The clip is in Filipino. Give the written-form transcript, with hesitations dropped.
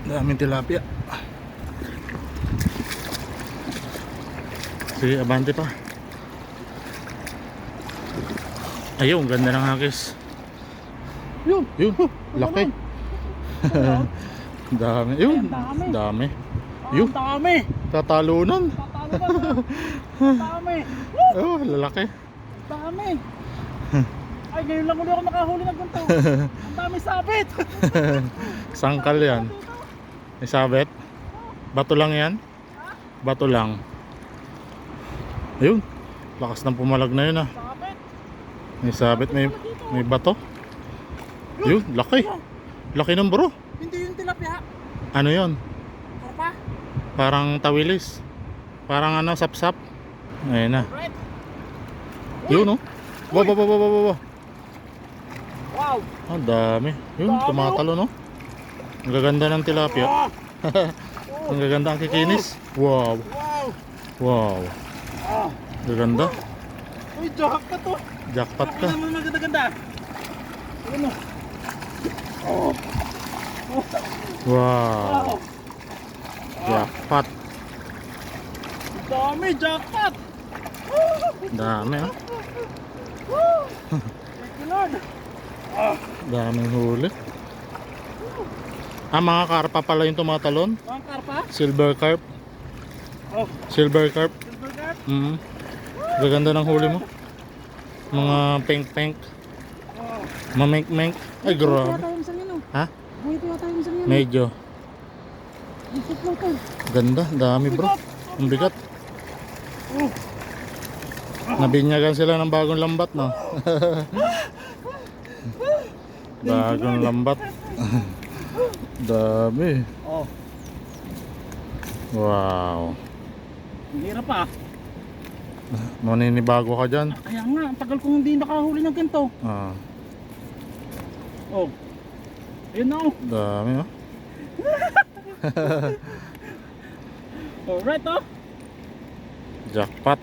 Daming tilapia. Sige, abante pa. Ayun, ganda ng hagis. Yun, laki. Dami, yun. Dami. Yun, Dami. tatalunan. Dami. Oh, lalaki. Dami. Ay, ngayon lang ulit ako nakahuli ng ganito. Ang dami sabit. Sangkal yan. May sabit. Bato lang yan. Bato lang. Ayun, lakas ng pumalag na yun ah. Sabit. May sabit, may bato. Yun, laki. Laki ng bro. Hindi yung tilapia. Ano yun? Karpa. Parang tawilis. Parang ano, sapsap. Ayun na. Right. Yun oh. Wow. Wow. Ang dami. Yun, Dami, tumatalo no. Ang gaganda ng tilapia. Ah. Ang gaganda ang kikinis. Wow. Wow. Wow. Ah. Gaganda. Uy, jackpot to. Jackpot ka. Ano naman ganda-ganda. Ano? Oh. Wow. Wow. Jackpot. Dami, jackpot. Dami ah. Thank you, Lord. Ah. Daming huli. Ah, mga karpa pala yung tumatalon. Mga karpa? Silver carp. Oh. Silver carp. Silver carp? Gaganda ng huli mo. Mga pink. Oh. Mamink. Ay, grabe. Ha? Buhay pa yata yung isang yan. Medyo. Isip mo to. Ganda. Dami bro. Ang bigat. Oh. Nabinyagan sila ng bagong lambat no. Bagong lambat. Dami. Oh. Wow. Ang hirap pa. Maninibago ka dyan. Kaya nga, ang tagal kong hindi nakahuli ng ganito. Ah, Oh. Ayun na oh. dami oh. Alright oh. Jackpot.